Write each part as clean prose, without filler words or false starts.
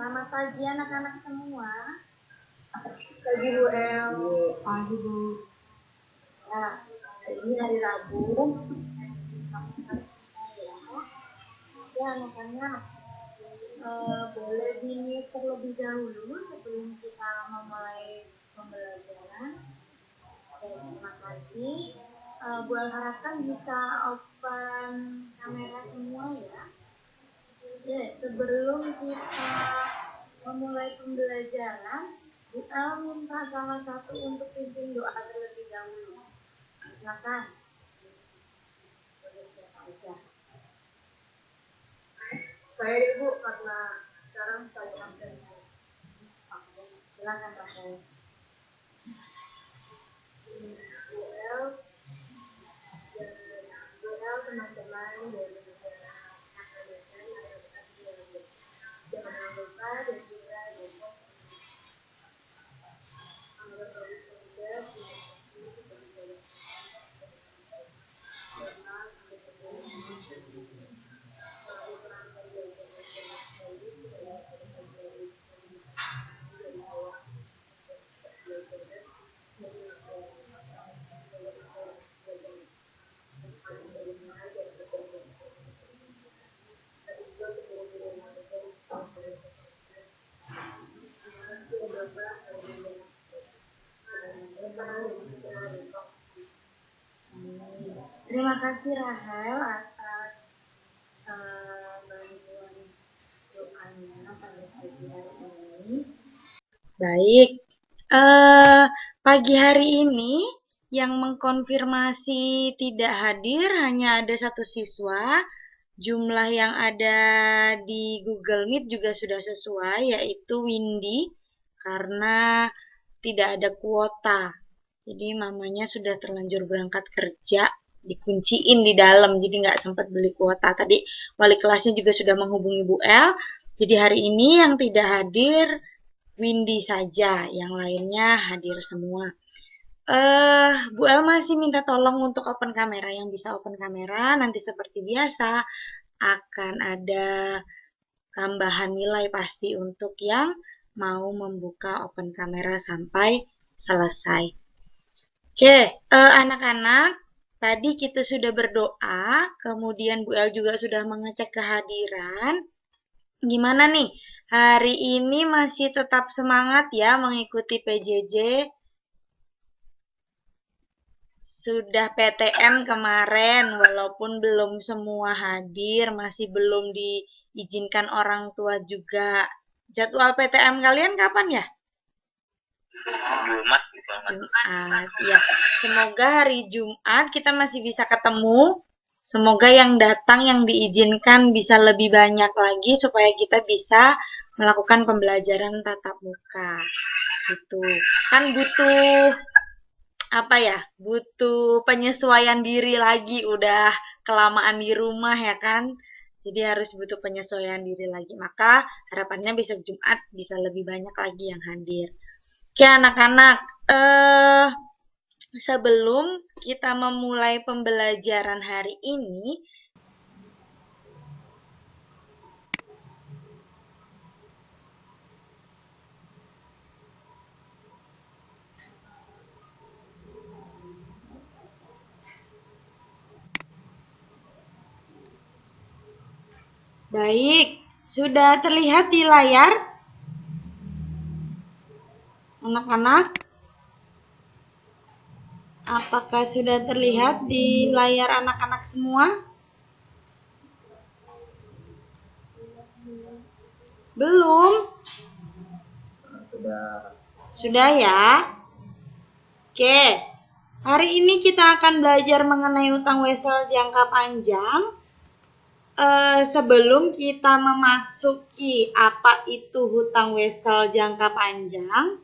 Selamat pagi anak-anak semua. Pagi Bu El. Pagi Bu. Nah, ini hari Rabu. Ya anak-anak, boleh di terlebih dahulu sebelum kita memulai pembelajaran. Terima kasih. Bu El harapkan bisa open kamera semua ya. Sebelum kita memulai pembelajaran, Bu El minta salah satu untuk pimpin doa terlebih dahulu. Silakan. Saya deh Bu, karena sekarang saya absen. Silakan Rahel. Bu El teman-teman dari jangan lupa dan juga besok Terima kasih Rahel atas bantuan doanya pada pagi hari ini. Baik, pagi hari ini yang mengkonfirmasi tidak hadir hanya ada satu siswa. Jumlah yang ada di Google Meet juga sudah sesuai, yaitu Windy, karena tidak ada kuota. Jadi mamanya sudah terlanjur berangkat kerja, dikunciin di dalam, jadi nggak sempat beli kuota. Tadi wali kelasnya juga sudah menghubungi Bu El. Jadi hari ini yang tidak hadir Windy saja, yang lainnya hadir semua. Bu El masih minta tolong untuk open kamera. Yang bisa open kamera nanti seperti biasa akan ada tambahan nilai pasti untuk yang mau membuka open kamera sampai selesai. Oke, anak-anak, tadi kita sudah berdoa, kemudian Bu El juga sudah mengecek kehadiran. Gimana nih? Hari ini masih tetap semangat ya mengikuti PJJ? Sudah PTM kemarin, walaupun belum semua hadir, masih belum diizinkan orang tua juga. Jadwal PTM kalian kapan ya? Jumat. Jumat, ya. Semoga hari Jumat kita masih bisa ketemu. Semoga yang datang, yang diizinkan bisa lebih banyak lagi supaya kita bisa melakukan pembelajaran tatap muka. Gitu. Kan butuh butuh penyesuaian diri lagi, udah kelamaan di rumah ya kan, jadi harus butuh penyesuaian diri lagi. Maka harapannya besok Jumat bisa lebih banyak lagi yang hadir. Oke anak-anak, sebelum kita memulai pembelajaran hari ini, baik, sudah terlihat di layar? Anak-anak, apakah sudah terlihat di layar anak-anak semua? Belum? Sudah ya? Oke, hari ini kita akan belajar mengenai utang wesel jangka panjang. Sebelum kita memasuki apa itu hutang wesel jangka panjang,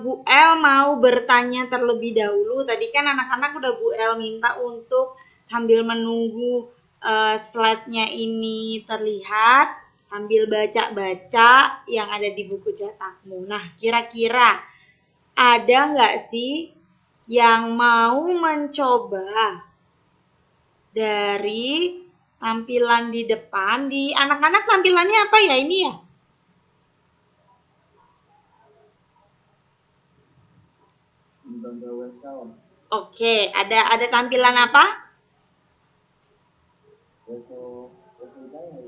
Bu El mau bertanya terlebih dahulu. Tadi kan anak-anak udah Bu El minta untuk sambil menunggu slide-nya ini terlihat, sambil baca-baca yang ada di buku cetakmu. Nah, kira-kira ada nggak sih yang mau mencoba dari tampilan di depan. Di anak-anak tampilannya apa ya ini ya? Oke, ada tampilan apa?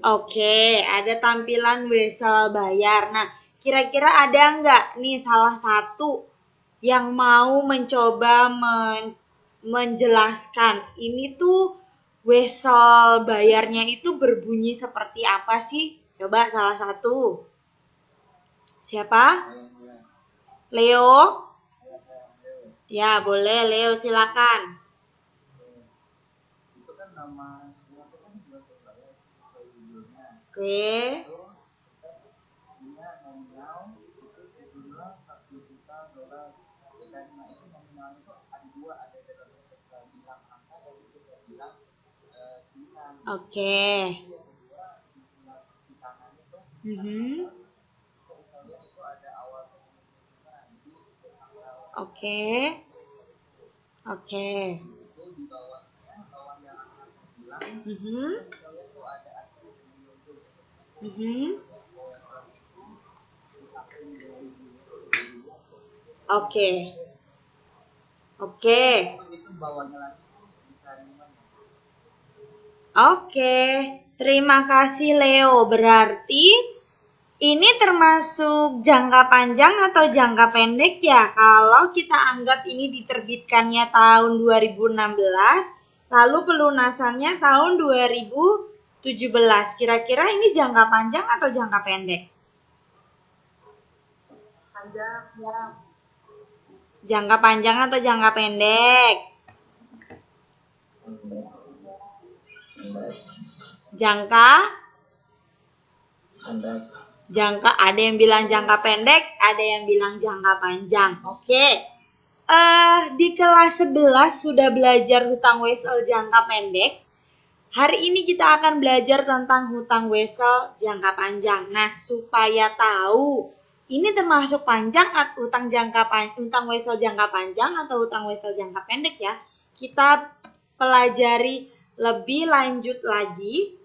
Oke, ada tampilan wesel bayar. Nah, kira-kira ada nggak nih salah satu yang mau mencoba menjelaskan ini tuh wesel bayarnya itu berbunyi seperti apa sih? Coba salah satu. Siapa? Leo? Ya, boleh Leo, silakan. Itu kan nama semua itu kan juga saya judulnya. Oke. Dia nominal itu sejumlah $1 juta. Dan nah itu nominal itu ada dua, ada dalam bentuk bilang angka dan juga bilang tulisan. Oke. Yang kedua di kanan itu itu ada awal Oke. Oke. itu di bawahnya, bawah yang akan bilang itu ada Oke. Oke. itu bawahnya lagi bisa Oke. Terima kasih Leo. Berarti ini termasuk jangka panjang atau jangka pendek ya? Kalau kita anggap ini diterbitkannya tahun 2016, lalu pelunasannya tahun 2017. Kira-kira ini jangka panjang atau jangka pendek? panjang ya. Jangka panjang atau jangka pendek? Jangka? Jangka, ada yang bilang jangka pendek, ada yang bilang jangka panjang. Oke. Di kelas 11 sudah belajar hutang wesel jangka pendek. Hari ini kita akan belajar tentang hutang wesel jangka panjang. Nah, supaya tahu ini termasuk panjang atau hutang wesel jangka panjang atau hutang wesel jangka pendek ya. Kita pelajari lebih lanjut lagi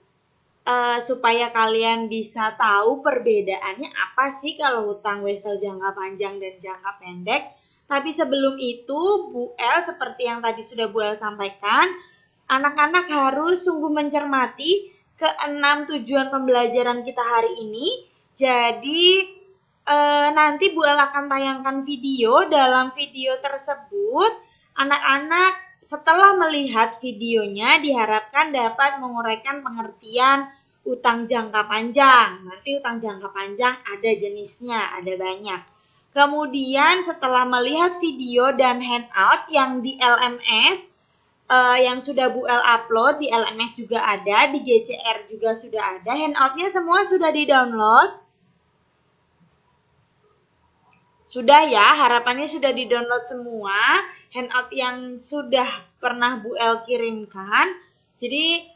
supaya kalian bisa tahu perbedaannya apa sih kalau hutang wesel jangka panjang dan jangka pendek. Tapi sebelum itu, Bu El seperti yang tadi sudah Bu El sampaikan, anak-anak harus sungguh mencermati ke-6 tujuan pembelajaran kita hari ini. Jadi nanti Bu El akan tayangkan video. Dalam video tersebut, anak-anak setelah melihat videonya diharapkan dapat menguraikan pengertian utang jangka panjang. Nanti utang jangka panjang ada jenisnya, ada banyak. Kemudian setelah melihat video dan handout yang di LMS, yang sudah Bu El upload, di LMS juga ada, di GCR juga sudah ada. Handoutnya semua sudah di-download. Sudah ya, harapannya sudah di-download semua handout yang sudah pernah Bu El kirimkan. Jadi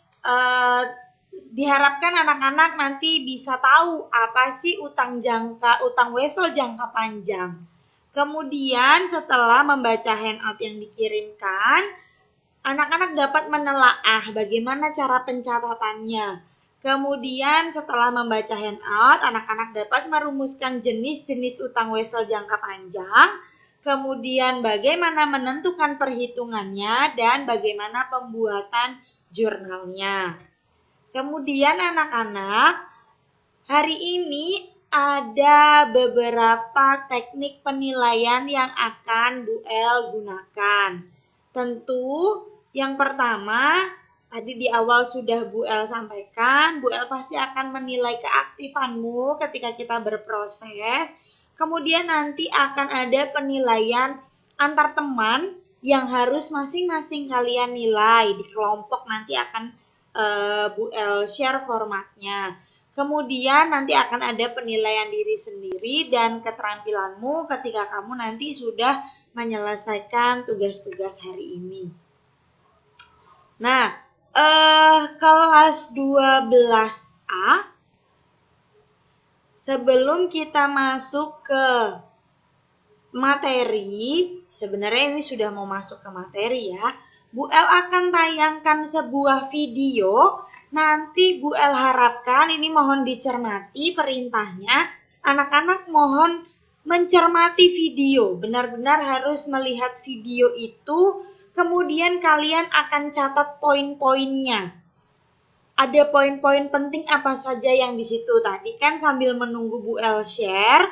diharapkan anak-anak nanti bisa tahu apa sih utang wesel jangka panjang. Kemudian setelah membaca handout yang dikirimkan, anak-anak dapat menelaah bagaimana cara pencatatannya. Kemudian setelah membaca handout, anak-anak dapat merumuskan jenis-jenis utang wesel jangka panjang, kemudian bagaimana menentukan perhitungannya, dan bagaimana pembuatan jurnalnya. Kemudian anak-anak, hari ini ada beberapa teknik penilaian yang akan Bu El gunakan. Tentu yang pertama, tadi di awal sudah Bu El sampaikan, Bu El pasti akan menilai keaktifanmu ketika kita berproses. Kemudian nanti akan ada penilaian antar teman yang harus masing-masing kalian nilai. Di kelompok nanti akan Bu El share formatnya. Kemudian nanti akan ada penilaian diri sendiri dan keterampilanmu ketika kamu nanti sudah menyelesaikan tugas-tugas hari ini. Nah, kelas 12A, sebelum kita masuk ke materi, sebenarnya ini sudah mau masuk ke materi ya, Bu El akan tayangkan sebuah video Nanti Bu El harapkan ini mohon dicermati perintahnya, anak-anak mohon mencermati video, benar-benar harus melihat video itu, kemudian kalian akan catat poin-poinnya. Ada poin-poin penting apa saja yang di situ. Tadi kan sambil menunggu Bu El share,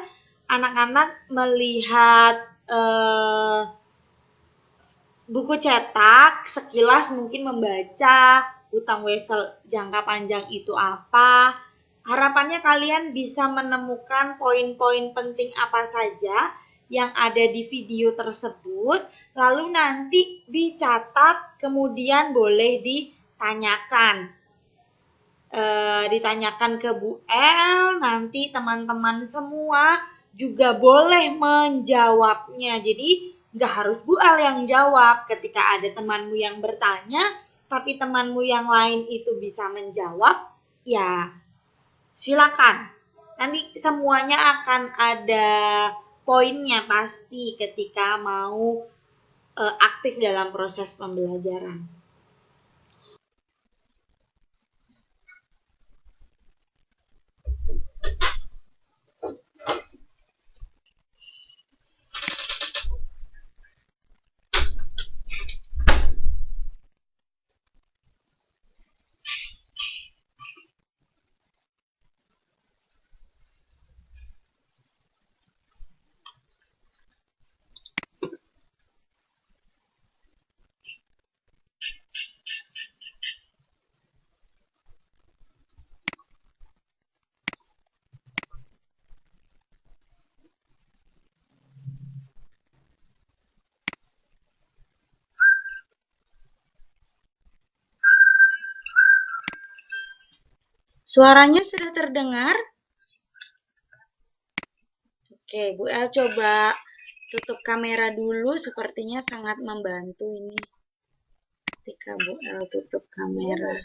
anak-anak melihat buku cetak, sekilas mungkin membaca utang wesel jangka panjang itu apa. Harapannya kalian bisa menemukan poin-poin penting apa saja yang ada di video tersebut, lalu nanti dicatat, kemudian boleh ditanyakan. Ditanyakan ke Bu El, nanti teman-teman semua juga boleh menjawabnya. Jadi nggak harus Bu El yang jawab. Ketika ada temanmu yang bertanya, tapi temanmu yang lain itu bisa menjawab, ya silakan. Nanti semuanya akan ada poinnya pasti ketika mau aktif dalam proses pembelajaran. Suaranya sudah terdengar? Oke, Bu El coba tutup kamera dulu, sepertinya sangat membantu ini. Ketika Bu El tutup kamera.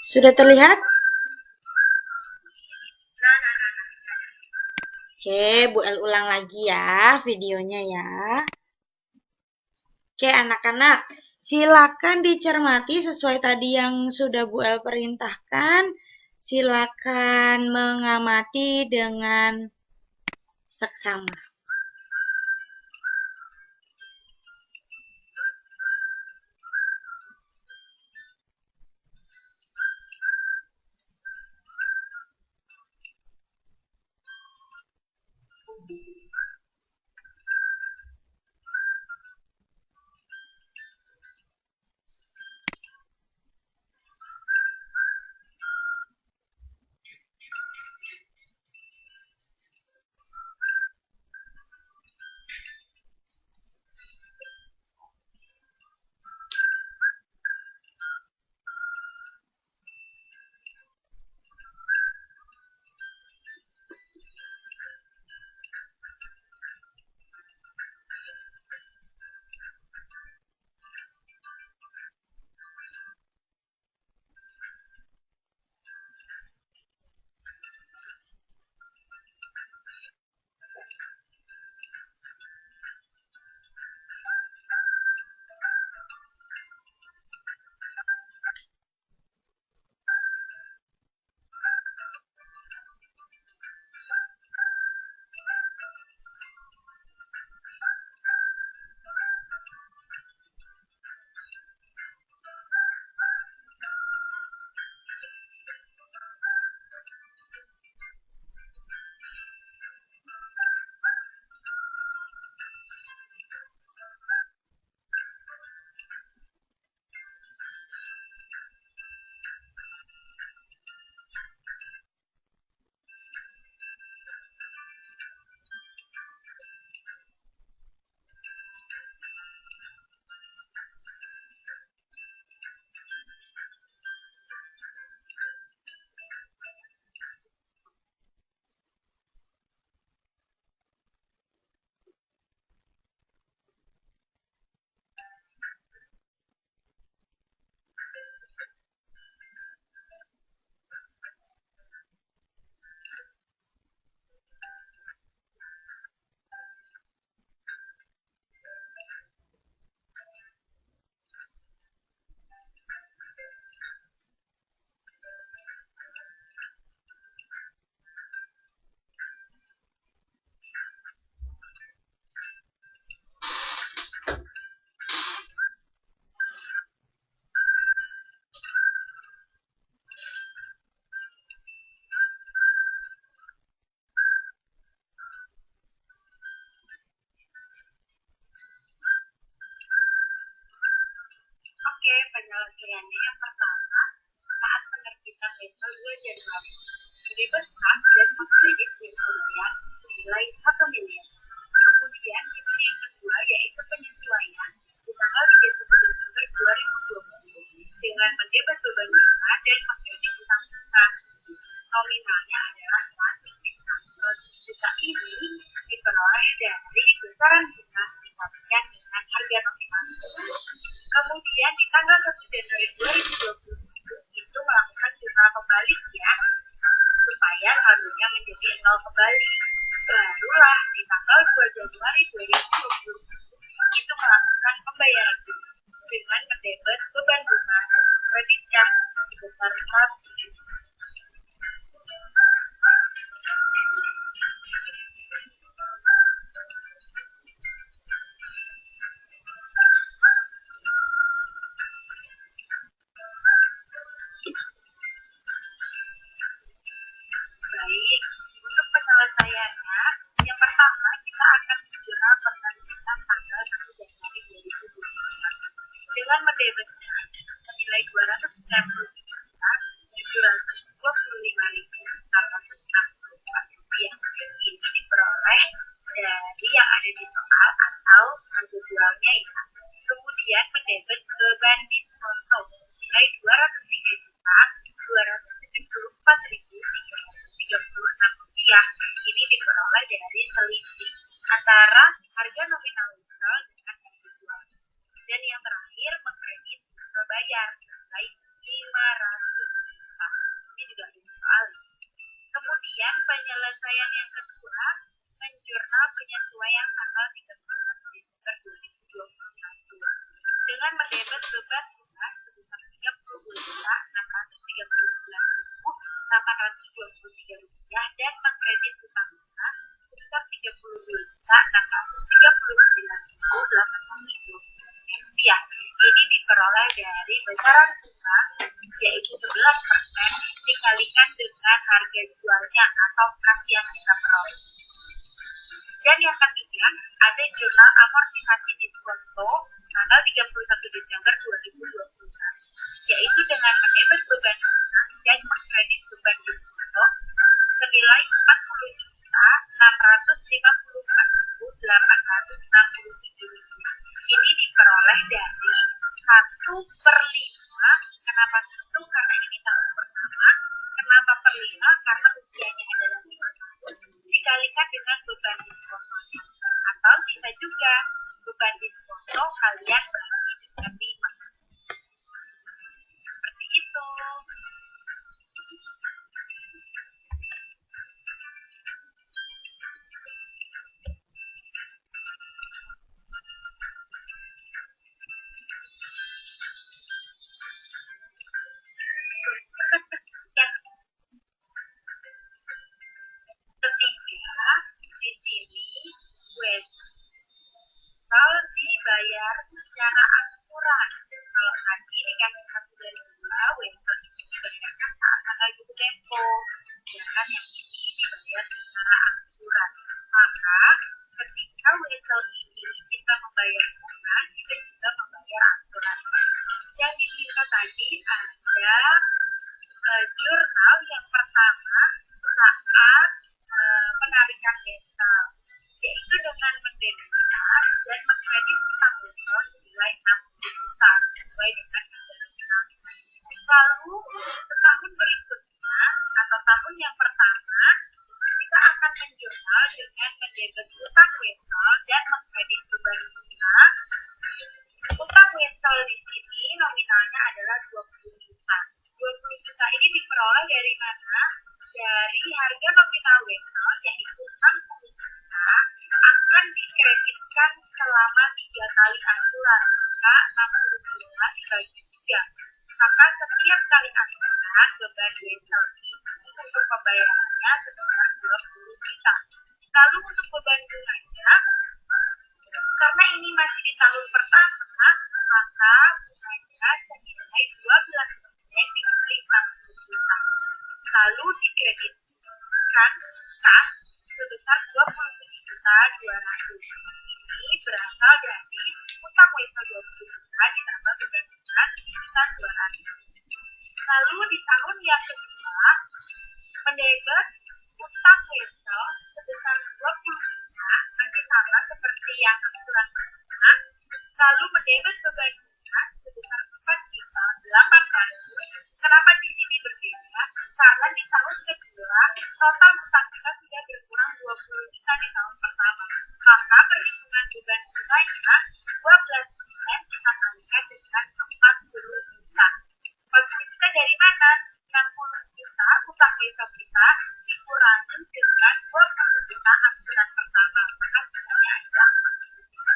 Sudah terlihat? Oke, Bu El ulang lagi ya videonya ya. Oke, anak-anak, silakan dicermati sesuai tadi yang sudah Bu El perintahkan. Silakan mengamati dengan seksama. penyelesaiannya yang pertama, saat penerbitan wesel 2 Januari, debit kas dan mengkredit wesel bayar senilai 1 miliar. Kemudian tipe yang kedua yaitu penyesuaian di tanggal 31 Desember 2020 dengan mendebet beban bunga dan mengkredit utang piutang. Nominalnya adalah 100 juta. 100 juta ini diperoleh dari besaran bunga dikalikan dengan harga nominal. Kemudian di tanggal 1 Januari 2021 itu melakukan jurnal pembalikan supaya saldonya menjadi 0 kembali. Barulah di tanggal 2 Januari 2021 itu melakukan pembayaran bunga dengan mendebet beban bunga dan kreditkan sebesar 100 juta. Baik, untuk penyelesaiannya, yang pertama kita akan menjurnal penerbitan tanggal 1 Januari 2021 dengan mendebet kas senilai 290 juta 725.664 rupiah. Ini diperoleh dari yang ada di soal atau harga jualnya ya. Kemudian mendebet beban diskonto senilai 203 juta 274.336 rupiah. Ini diperoleh dari selisih antara harga nominal wesel dengan harga jual. Dan yang terakhir mengkredit wesel bayar senilai 500 juta. Ini juga ada soal. Kemudian penyelesaian yang kedua, menjurnal penyesuaian tanggal 31 Desember 2021 dengan mendebet beban bunga sebesar 30.639.823 rupiah dan mengkredit utang bunga sebesar 30.639.823 rupiah. Ini diperoleh dari besaran bunga yaitu 11% dikalikan dengan harga jualnya atau kas yang kita peroleh. Dan yang ketiga, ada jurnal amortisasi diskonto tanggal 31 Desember 2021, yaitu dengan mendebet beban bunga dan mengkredit beban diskonto senilai 40.654.867 rupiah. Ini diperoleh dari 1/5. Kenapa 1? Karena ini tahun pertama. Kenapa per 5? Karena usianya adalah 5 tahun. Dikalikan dengan beban diskontonya. Atau bisa juga beban diskonto kalian bagi dengan 5. Seperti itu. Ketiga, di sini wesel dibayar secara angsuran. Kalau tadi dikasih 1 dan 2, wesel itu dibayarkan saat tanggal jatuh tempo. Sedangkan yang ini dibayar secara angsuran. Maka ketika wesel ini kita membayar bunga, kita juga membayar angsuran. Yang diminta tadi ada jurnal yang pertama saat penarikan wesel, yaitu dengan mendebet kas dan mengkredit utang wesel senilai 60 juta sesuai dengan harga nominal. Lalu setahun berikutnya atau tahun yang pertama kita akan menjurnal dengan mendebet utang wesel dan mengkredit beban bunga. Utang wesel di sini nominalnya adalah 20 juta. 20 juta ini diperoleh dari mana? Dari harga nominal wesel yaitu 60 juta akan dikreditkan selama 3 kali angsuran. Maka 60 juta dibagi 3. Maka setiap kali angsuran beban wesel ini untuk pembayarannya sebesar 20 juta. Lalu untuk beban bunganya, karena ini masih di tahun pertama, maka bunganya senilai 12% dikali 60 juta. Lalu dikreditkan kas sebesar 27.200. Ini berasal dari utang wesel 20 juta ditambah beban bunga dikreditkan Lalu di tahun yang kedua, mendebet utang wesel sebesar 20 juta, masih sama seperti yang angsuran pertama. Lalu mendebet beban bunga sebesar 4 juta 800. Kenapa di sini berbeda? Karena di tahun kedua total utang kita sudah berkurang 20 juta di tahun pertama. Maka perhitungan beban bunganya 12% kita kalikan dengan 40 juta. 40 juta dari mana? 60 juta utang wesel kita dikurangi dengan 20 juta angsuran pertama. Maka sisanya adalah 40 juta.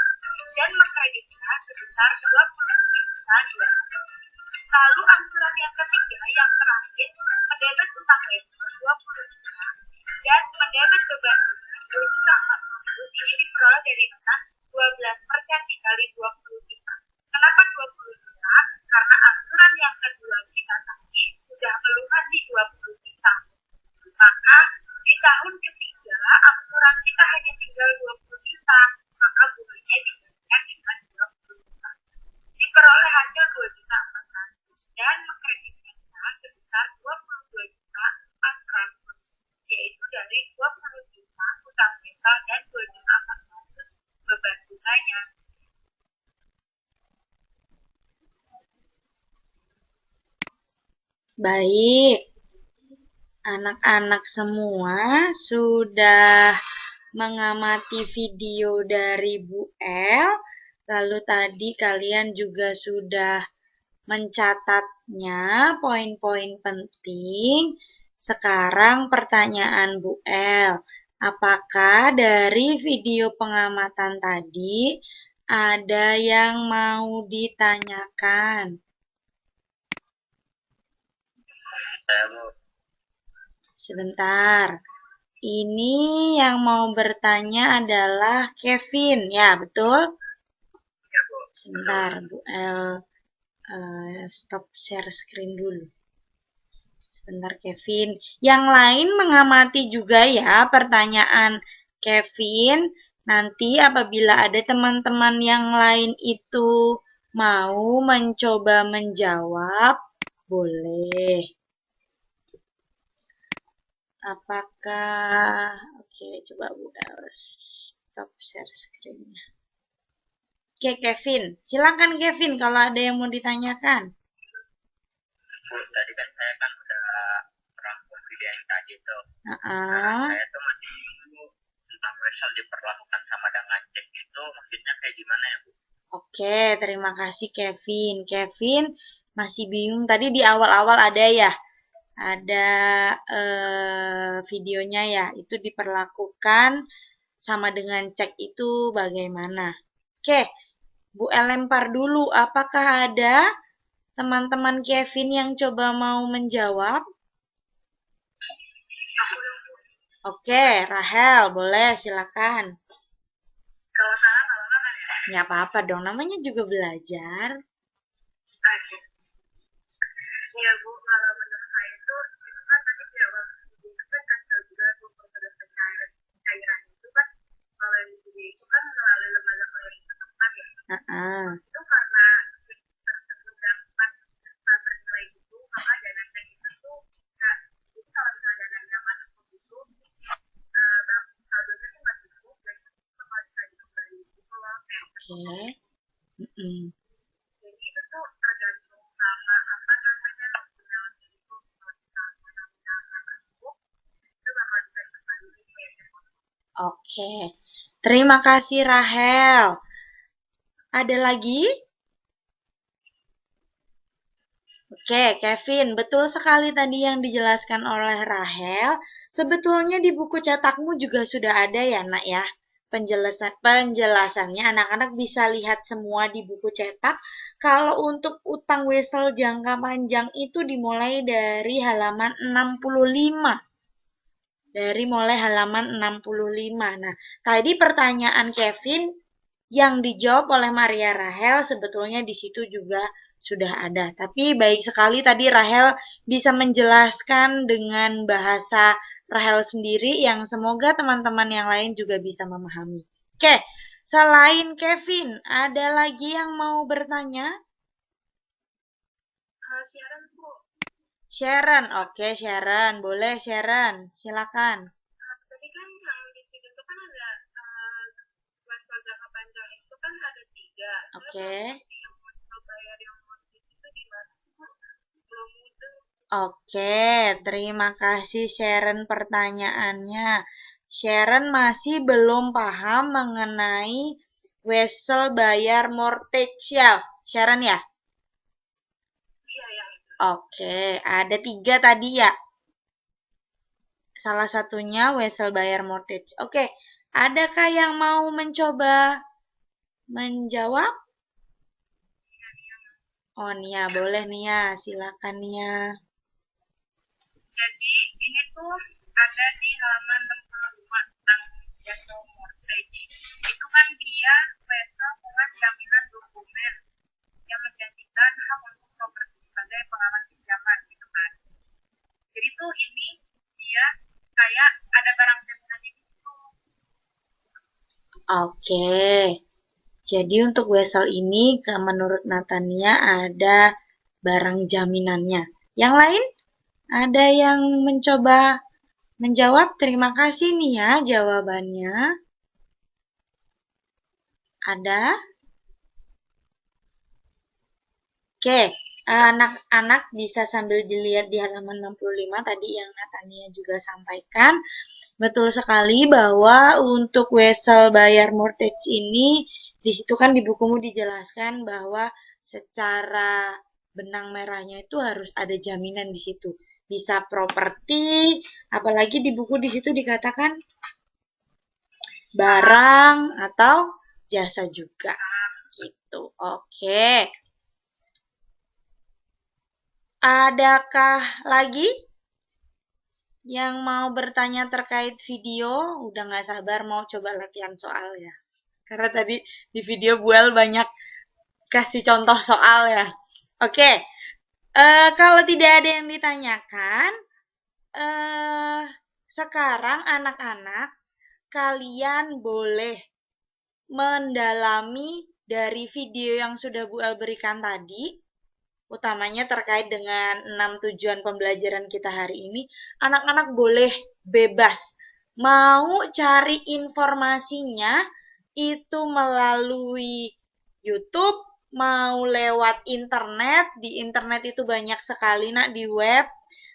Dan mengkreditnya sebesar 20 juta 200. Lalu angsuran yang ketiga, yang terakhir, mendebet utang wesel 20 juta dan mendebet beban bunga 2 juta 400. Ini diperoleh dari mana? 12% dikali 20 juta. Kenapa 20 juta? Karena angsuran yang kedua kita tadi sudah melunasi 20 juta. Maka di tahun ketiga angsuran kita hanya tinggal 20 juta. Maka bunganya diberikan dengan 20 juta. Diperoleh hasil 2 juta 400 dan mengkreditkan kita sebesar 22 juta 400, yaitu dari 20 juta utang wesel dan 2 juta 400 beban bunganya. Baik, anak-anak semua sudah mengamati video dari Bu El, lalu tadi kalian juga sudah mencatatnya poin-poin penting. Sekarang pertanyaan Bu El, apakah dari video pengamatan tadi ada yang mau ditanyakan? Sebentar. Ini yang mau bertanya adalah Kevin, ya betul? Sebentar, Bu El, stop share screen dulu. Sebentar Kevin. Yang lain mengamati juga ya pertanyaan Kevin. Nanti apabila ada teman-teman yang lain itu mau mencoba menjawab, boleh. Apakah oke, coba Bu stop share screen-nya. Oke, Kevin. Silakan Kevin kalau ada yang mau ditanyakan. Bu, tadi kan saya kan udah merangkum video yang tadi tuh. Nah, Saya tuh masih bingung tentang wesel diperlakukan sama dengan cek itu maksudnya kayak gimana ya Bu? Oke, terima kasih Kevin. Kevin masih bingung tadi di awal-awal ada ya, ada videonya ya, itu diperlakukan sama dengan cek itu bagaimana. Oke, Bu El lempar dulu, apakah ada teman-teman Kevin yang coba mau menjawab? Oke, Rahel, boleh silakan. Kalau salah kalau nggak ya? Nggak apa-apa dong, namanya juga belajar. Iya Bu, kalau menurut saya itu kan tadi di awal video itu kan kasih juga tuh proses cairan itu kan kalau yang di video itu kan melalui lembaga clearing setempat ya. Itu karena tersebut dapat bernilai itu maka dana cek itu tuh jadi kalau misalnya dananya masuk itu saldonya sih nggak cukup dan itu kalau bisa dikembali itu loh. Oke. Jadi itu tuh tergantung sama apa namanya nominal itu bakal bisa dikembali kayak Oke. Terima kasih Rahel. Ada lagi? Oke, Kevin, betul sekali tadi yang dijelaskan oleh Rahel. Sebetulnya di buku cetakmu juga sudah ada ya, Nak ya. Penjelasannya anak-anak bisa lihat semua di buku cetak. Kalau untuk utang wesel jangka panjang itu dimulai dari halaman 65. Dari mulai halaman 65. Nah, tadi pertanyaan Kevin yang dijawab oleh Maria Rahel sebetulnya di situ juga sudah ada. Tapi baik sekali tadi Rahel bisa menjelaskan dengan bahasa Rahel sendiri yang semoga teman-teman yang lain juga bisa memahami. Oke, selain Kevin, ada lagi yang mau bertanya? siaran Bu. Sharon, oke Sharon, boleh Sharon, silakan. Tadi kan yang di video itu kan ada masa jangka panjang itu kan ada tiga. Saya Oke. belum ngerti yang mau bayar yang mortgage itu di mana sih Bu? Belum mudah. Oke, terima kasih Sharon pertanyaannya. Sharon masih belum paham mengenai wesel bayar mortgage ya, Sharon ya? Iya yang itu. Oke, ada 3 tadi ya. Salah satunya wesel bayar mortgage. Oke, adakah yang mau mencoba menjawab? Oh, Nia, boleh Nia, silakan Nia. Jadi ini tuh ada di halaman 62 tentang jasa mortgage. Itu kan dia wesel dengan jaminan dokumen yang menjanjikan hak untuk properti sebagai pengaman pinjaman gitu kan. Jadi tuh ini dia kayak ada barang jaminannya gitu. Oke. Jadi untuk wesel ini menurut Natania ada barang jaminannya. Yang lain ada yang mencoba menjawab? Terima kasih nih ya jawabannya. Ada? Oke, anak-anak bisa sambil dilihat di halaman 65 tadi yang Natania juga sampaikan. Betul sekali bahwa untuk wesel bayar mortgage ini, di situ kan di bukumu dijelaskan bahwa secara benang merahnya itu harus ada jaminan di situ. Bisa properti, apalagi di buku di situ dikatakan barang atau jasa juga. Gitu. Oke. Adakah lagi yang mau bertanya terkait video? Udah nggak sabar mau coba latihan soal ya. Karena tadi di video Buel banyak kasih contoh soal ya. Oke, kalau tidak ada yang ditanyakan, eh, sekarang anak-anak kalian boleh mendalami dari video yang sudah Bu El berikan tadi, utamanya terkait dengan 6 tujuan pembelajaran kita hari ini. Anak-anak boleh bebas mau cari informasinya itu melalui YouTube, mau lewat internet. Di internet itu banyak sekali nak, di web.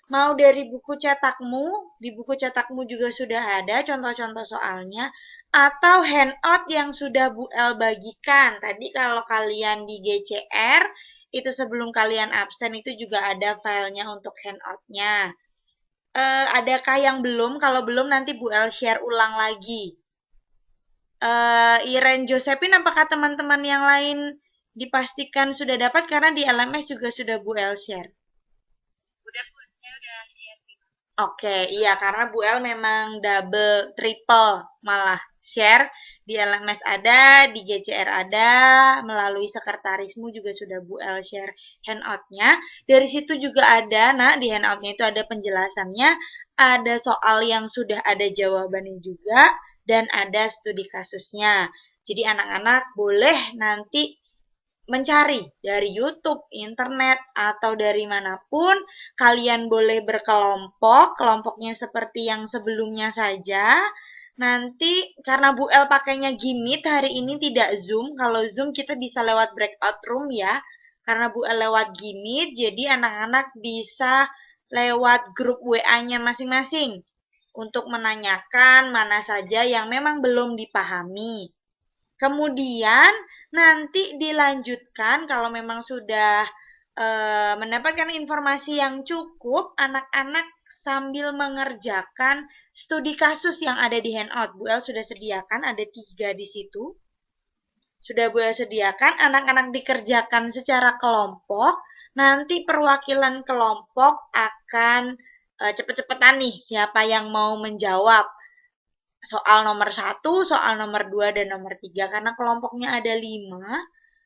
Mau dari buku cetakmu, di buku cetakmu juga sudah ada contoh-contoh soalnya, atau handout yang sudah Bu El bagikan. Tadi kalau kalian di GCR, itu sebelum kalian absen itu juga ada filenya untuk handoutnya. Adakah yang belum? Kalau belum nanti Bu El share ulang lagi. Iren Josephine, apakah teman-teman yang lain dipastikan sudah dapat? Karena di LMS juga sudah Bu El share. Udah Bu, saya udah share gitu. Oke, iya karena Bu El memang double, triple malah share. Di LMS ada, di GCR ada, melalui sekretarismu juga sudah Bu El share handoutnya. Dari situ juga ada, nah di handoutnya itu ada penjelasannya, ada soal yang sudah ada jawabannya juga, dan ada studi kasusnya. Jadi anak-anak boleh nanti mencari dari YouTube, internet, atau dari manapun. Kalian boleh berkelompok, kelompoknya seperti yang sebelumnya saja. Nanti karena Bu El pakainya Gmeet hari ini tidak Zoom. Kalau Zoom kita bisa lewat breakout room ya. Karena Bu El lewat Gmeet, jadi anak-anak bisa lewat grup WA-nya masing-masing untuk menanyakan mana saja yang memang belum dipahami. Kemudian nanti dilanjutkan kalau memang sudah mendapatkan informasi yang cukup, anak-anak sambil mengerjakan studi kasus yang ada di handout. Bu El sudah sediakan, ada 3 di situ. Sudah Bu El sediakan, anak-anak dikerjakan secara kelompok. Nanti perwakilan kelompok akan cepet-cepetan nih siapa yang mau menjawab soal nomor 1, soal nomor 2, dan nomor 3. Karena kelompoknya ada 5,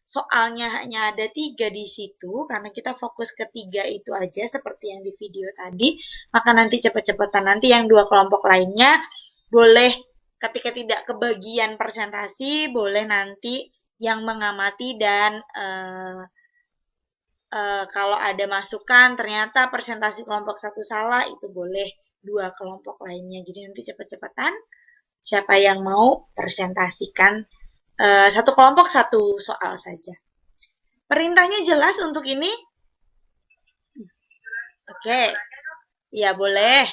soalnya hanya ada 3 di situ. Karena kita fokus ke 3 itu aja seperti yang di video tadi. Maka nanti cepet-cepetan. Nanti yang 2 kelompok lainnya boleh ketika tidak kebagian presentasi, boleh nanti yang mengamati dan kalau ada masukan ternyata presentasi kelompok satu salah, itu boleh dua kelompok lainnya. Jadi nanti cepet-cepetan siapa yang mau presentasikan satu kelompok satu soal saja. Perintahnya jelas untuk ini? Oke, ya boleh.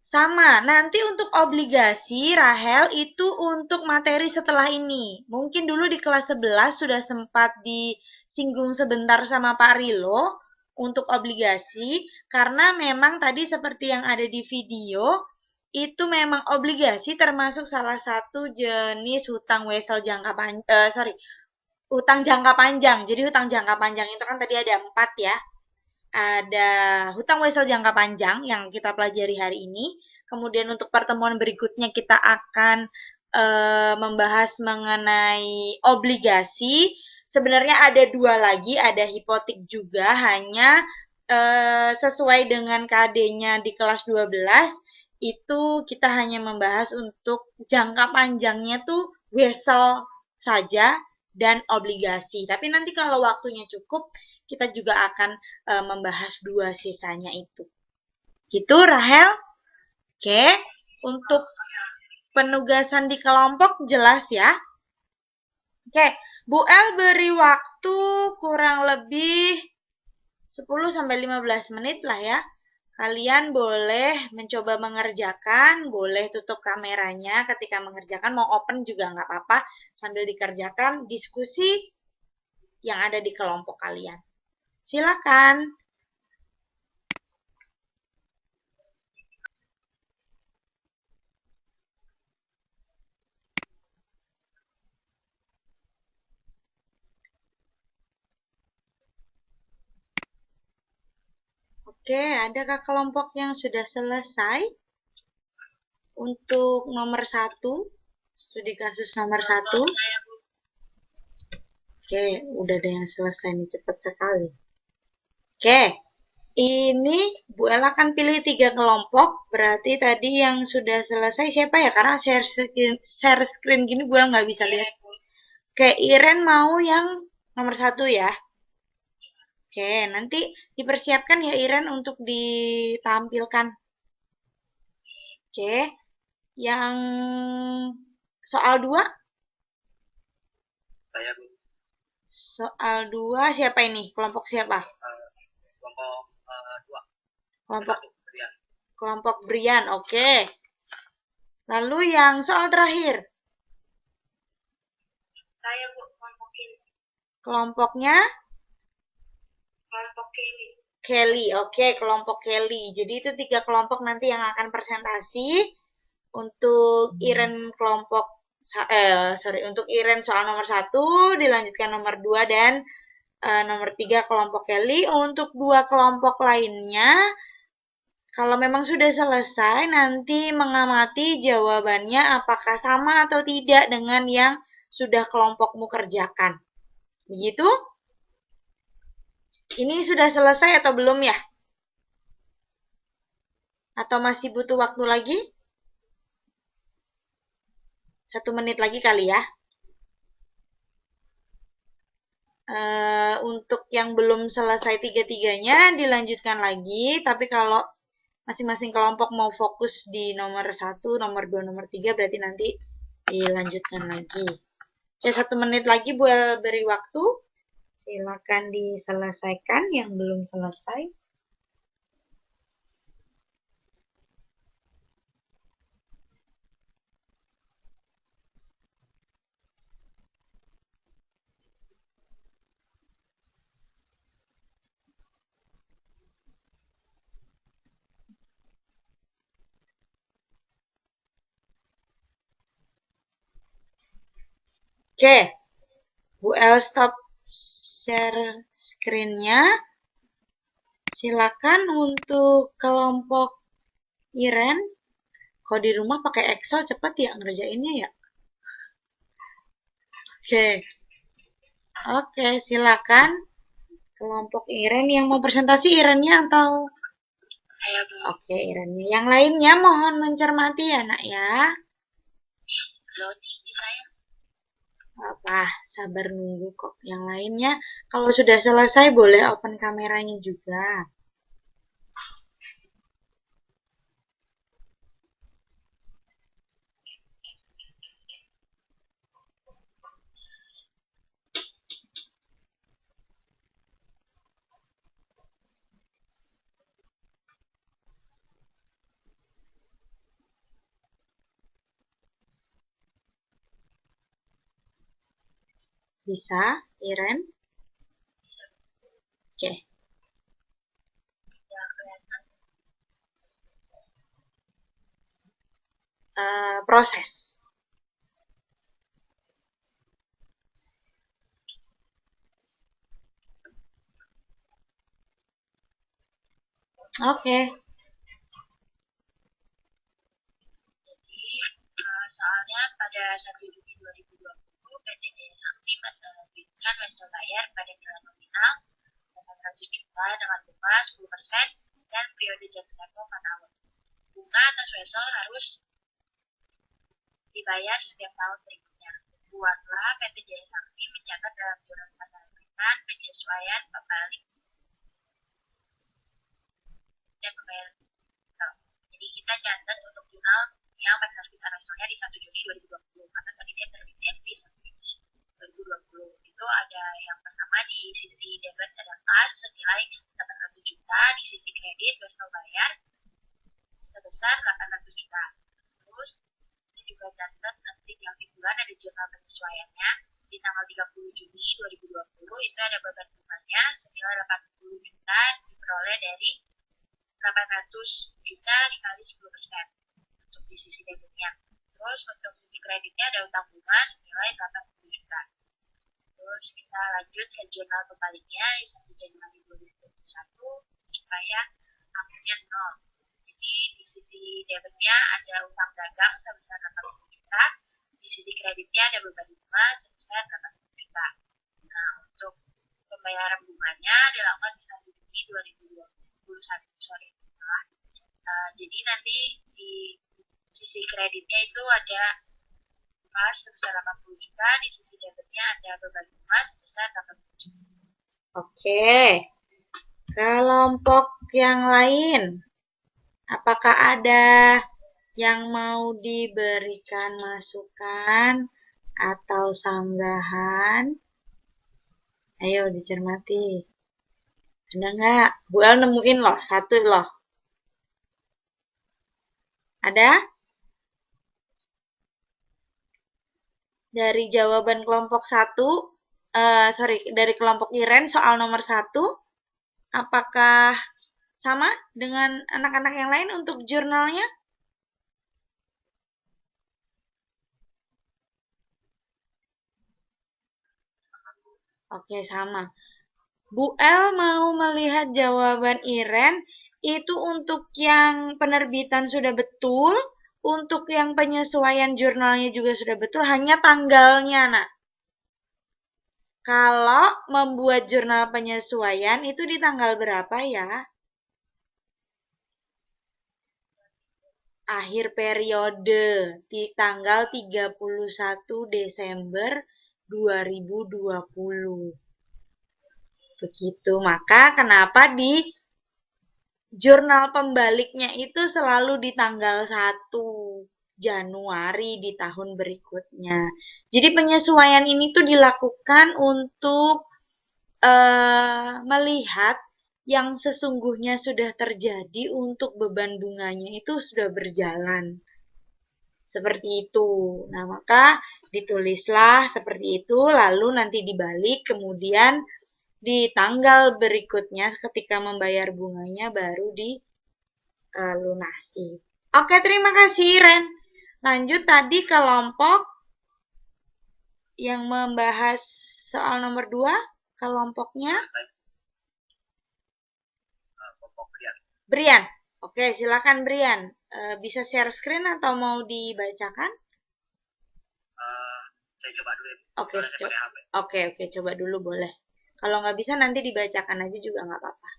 Sama, nanti untuk obligasi, Rahel, itu untuk materi setelah ini. Mungkin dulu di kelas 11 sudah sempat disinggung sebentar sama Pak Rilo untuk obligasi, karena memang tadi seperti yang ada di video, itu memang obligasi termasuk salah satu jenis hutang wesel jangka panjang, hutang jangka panjang. Jadi hutang jangka panjang itu kan tadi ada 4 ya. Ada hutang wesel jangka panjang yang kita pelajari hari ini. Kemudian untuk pertemuan berikutnya kita akan membahas mengenai obligasi. Sebenarnya ada 2 lagi, ada hipotek juga, hanya sesuai dengan KD-nya di kelas 12 itu kita hanya membahas untuk jangka panjangnya tuh wesel saja dan obligasi. Tapi nanti kalau waktunya cukup, kita juga akan membahas 2 sisanya itu. Gitu, Rahel? Oke, untuk penugasan di kelompok jelas ya. Oke, Bu El beri waktu kurang lebih 10-15 menit lah ya. Kalian boleh mencoba mengerjakan, boleh tutup kameranya ketika mengerjakan, mau open juga nggak apa-apa, sambil dikerjakan diskusi yang ada di kelompok kalian. Silakan. Oke, adakah kelompok yang sudah selesai? Untuk nomor 1, studi kasus nomor 1. Oke, udah ada yang selesai nih, cepat sekali. Oke, ini Bu Ella akan pilih 3 kelompok, berarti tadi yang sudah selesai siapa ya? Karena share screen gini Bu Ella nggak bisa lihat. Oke, Iren mau yang nomor 1 ya? Oke, nanti dipersiapkan ya Iren untuk ditampilkan. Oke, yang soal 2? Saya, Bu. Soal 2 siapa ini? Kelompok siapa? Kelompok 2. Kelompok Brian, oke. Lalu yang soal terakhir? Saya, Bu, kelompok ini. Kelompoknya? Kelompok Kelly. Kelly, oke, kelompok Kelly. Jadi itu 3 kelompok nanti yang akan presentasi. Untuk Iren kelompok untuk Iren soal nomor 1, dilanjutkan nomor 2 dan nomor 3 kelompok Kelly. Untuk 2 kelompok lainnya, kalau memang sudah selesai, nanti mengamati jawabannya apakah sama atau tidak dengan yang sudah kelompokmu kerjakan. Begitu? Ini sudah selesai atau belum ya? Atau masih butuh waktu lagi? 1 menit lagi kali ya. Untuk yang belum selesai 3-3-nya dilanjutkan lagi, tapi kalau masing-masing kelompok mau fokus di nomor 1, nomor 2, nomor 3, berarti nanti dilanjutkan lagi. Oke, 1 menit lagi buat beri waktu. Silakan diselesaikan yang belum selesai. Oke, Bu El stop share screen-nya. Silakan untuk kelompok Iren. Kalau di rumah pakai Excel cepet ya ngerjainnya ya. Oke, silakan. Kelompok Iren yang mau presentasi Irennya atau? Saya, Bu. Oke, Irennya. Yang lainnya mohon mencermati ya, Nak ya. loading di saya. Apa, sabar nunggu kok. Yang lainnya, kalau sudah selesai boleh open kameranya juga. Bisa, Iren? Bisa. Oke. Ya, kelihatan. Proses. Oke. Jadi, soalnya pada 1 Juni 2020, PT Jaya Sakti menerbitkan wesel bayar pada nilai nominal 800 juta dengan bunga 10% dan periode jatuh tempo 4 tahun. Bunga atas wesel harus dibayar setiap tahun berikutnya. Buatlah PT Jaya Sakti mencatat dalam jurnal penerbitan penyesuaian pembalik dan pembayaran. Jadi kita catat untuk jurnal yang penerbitan weselnya di 1 Juni 2020 karena tadi dia terbitnya di 1 Juni 2020. Itu ada yang pertama di sisi debit ada kas senilai 800 juta, di sisi kredit wesel bayar sebesar 800 juta. Terus ini juga catat nanti di akhir bulan ada jurnal penyesuaiannya di tanggal 30 Juni 2020 itu ada beban bunganya senilai 80 juta diperoleh dari 800 juta dikali 10% untuk di sisi debitnya. Terus untuk sisi kreditnya ada utang bunga senilai 80 juta. Terus kita lanjut ke jurnal pembaliknya di 1 Januari 2021 supaya akunnya 0. Jadi di sisi debitnya ada utang dagang sebesar 80 juta, di sisi kreditnya ada beban bunga sebesar 80 juta. Nah, untuk pembayaran bunganya dilakukan di 1 Juni 2021. Jadi nanti di sisi kreditnya itu ada kas sebesar 80 juta, di sisi debitnya ada beban bunga sebesar 80 juta. Oke. Kelompok yang lain, apakah ada yang mau diberikan masukan atau sanggahan? Ayo dicermati. Ada nggak? Bu El nemuin loh, satu loh. Ada? Dari jawaban kelompok 1, dari kelompok Iren soal nomor 1, apakah sama dengan anak-anak yang lain untuk jurnalnya? Oke, sama. Bu El mau melihat jawaban Iren itu untuk yang penerbitan sudah betul, untuk yang penyesuaian jurnalnya juga sudah betul, hanya tanggalnya, nak. Kalau membuat jurnal penyesuaian itu di tanggal berapa ya? Akhir periode di tanggal 31 Desember 2020. Begitu. Maka kenapa di jurnal pembaliknya itu selalu di tanggal 1 Januari di tahun berikutnya. Jadi penyesuaian ini tuh dilakukan untuk melihat yang sesungguhnya sudah terjadi untuk beban bunganya itu sudah berjalan. Seperti itu. Nah, maka ditulislah seperti itu, lalu nanti dibalik, kemudian di tanggal berikutnya ketika membayar bunganya baru dilunasi. Oke, terima kasih Ren. Lanjut tadi kelompok yang membahas soal nomor 2, kelompoknya Brian. Oke, silakan Brian. Bisa share screen atau mau dibacakan? Saya coba dulu. Oke, coba dulu boleh. Kalau nggak bisa nanti dibacakan aja juga nggak apa-apa.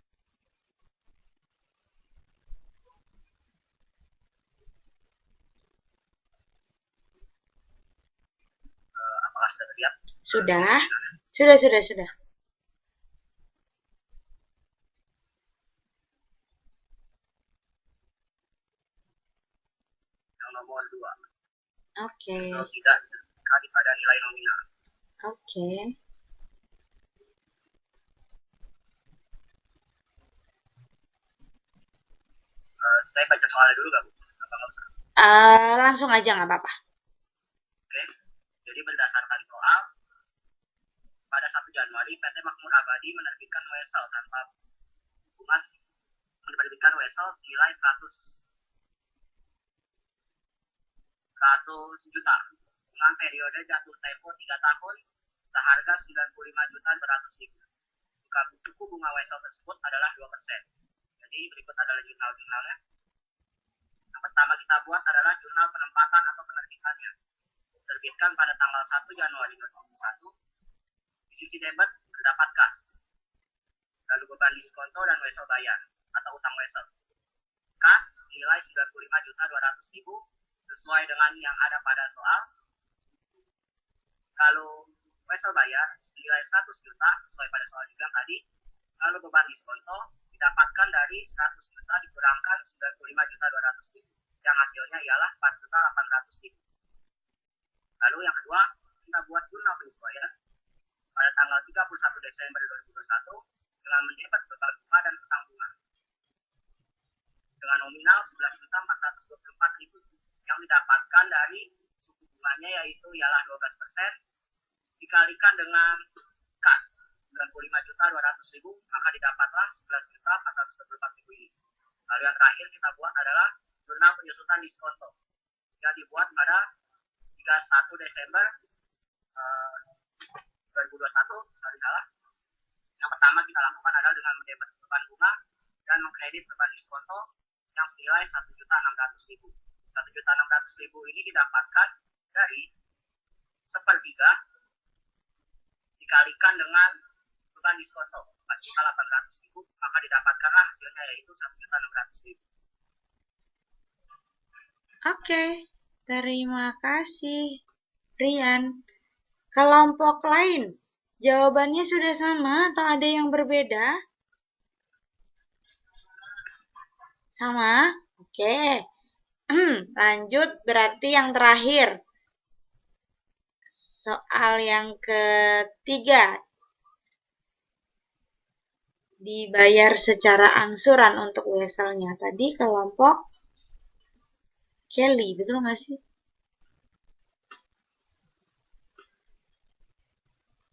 siap? Sudah. Sudah. Yang nomor 2. Oke. Wesel tidak dikali pada nilai nominal. Oke. Saya baca soalnya dulu nggak Bu? Apa nggak usah? Langsung aja nggak apa-apa. Oke. Jadi berdasarkan soal, pada 1 Januari PT Makmur Abadi menerbitkan Wesel tanpa humas, menerbitkan Wesel senilai 100 juta dengan periode jatuh tempo 3 tahun seharga 95.200.000. Suku bunga Wesel tersebut adalah 2%. Jadi berikut adalah jurnal-jurnalnya. Yang pertama kita buat adalah jurnal penempatan atau penerbitannya. Terbitkan pada tanggal 1 Januari 2021. Di sisi debit terdapat kas, lalu beban diskonto dan wesel bayar atau utang wesel. Kas nilai 95.200.000 sesuai dengan yang ada pada soal. Lalu wesel bayar senilai 100 juta sesuai pada soal juga tadi. Lalu beban diskonto didapatkan dari 100 juta dikurangkan 95.200.000 yang hasilnya ialah 4.800.000. Lalu yang kedua, kita buat jurnal penyesuaian pada tanggal 31 Desember 2021 dengan mendebit beban bunga dan utang bunga dengan nominal 11.424.000 yang didapatkan dari suku bunganya yaitu ialah 12% dikalikan dengan kas 95.200.000 maka didapatlah 11.424.000 ini. Lalu yang terakhir kita buat adalah jurnal penyusutan diskonto yang dibuat pada 31 Desember 2021, salah. Yang pertama kita lakukan adalah dengan mendebit beban bunga dan mengkredit beban diskonto yang senilai 1.600.000. 1.600.000 ini didapatkan dari sepertiga dikalikan dengan beban diskonto 4.800.000 maka didapatkanlah hasilnya yaitu 1.600.000. Oke, terima kasih Rian. Kelompok lain, jawabannya sudah sama atau ada yang berbeda? Sama? Oke. Lanjut, berarti yang terakhir. Soal yang ketiga. Dibayar secara angsuran untuk weselnya. Tadi kelompok Kelly, betul nggak sih?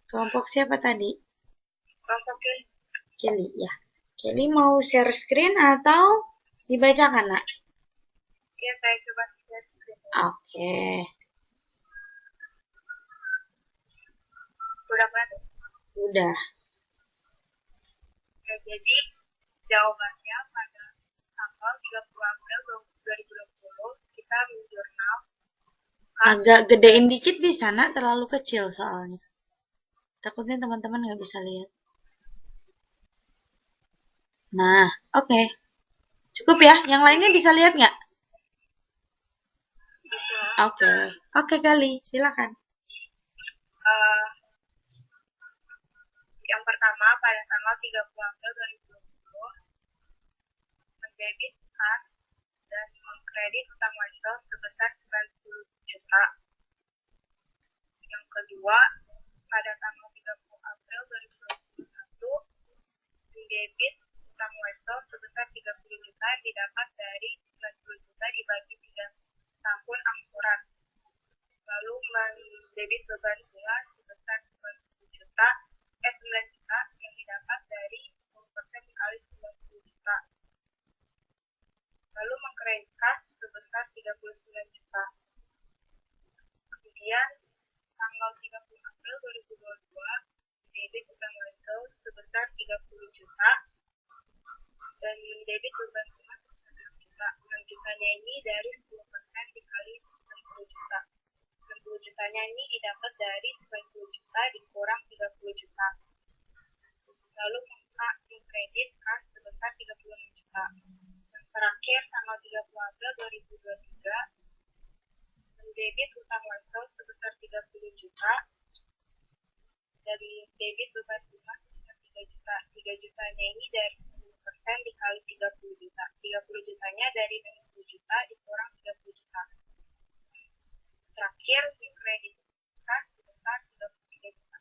Kelompok siapa tadi? Kelompok Kelly, ya. Kelly mau share screen atau dibacakan, Nak? Ya, saya coba share screen. Oke. Udah kan? Udah. Oke, jadi jawabannya pada tanggal 30 April 2020 kita menjurnal. Agak gedein dikit bisa, Nak? Terlalu kecil soalnya. Takutnya teman-teman nggak bisa lihat. Nah, oke. Cukup ya? Yang lainnya bisa lihat nggak? Bisa. Oke kali. Silakan. Yang pertama pada tanggal 30 April 2020 mendebit kas dan mengkredit utang wesel sebesar 90 juta. Yang kedua pada tanggal 30 April 2021 mendebit utang wesel sebesar 30 juta didapat dari 90 juta dibagi 3 tahun angsuran. Lalu mendebit beban bunga sebesar 9 juta yang didapat dari 10% dikali 90 juta. Lalu mengkredit kas sebesar 39 juta. Kemudian tanggal 30 April 2022 mendebit utang wesel sebesar 30 juta dan mendebit beban bunga sebesar 6 juta. 6 jutanya ini dari 10% dikali 60 juta. 60 jutanya ini didapat dari 90 juta dikurang 30 juta. Lalu mengkredit kas sebesar 36 juta. Yang terakhir tanggal 30 April 2023 mendebit utang wesel sebesar 30 juta dari debit beban bunga sebesar 3 juta. 3 jutanya ini dari 10% dikali 30 juta. 30 jutanya dari 60 juta dikurang 30 juta. Terakhir, kredit kas sebesar 33 juta.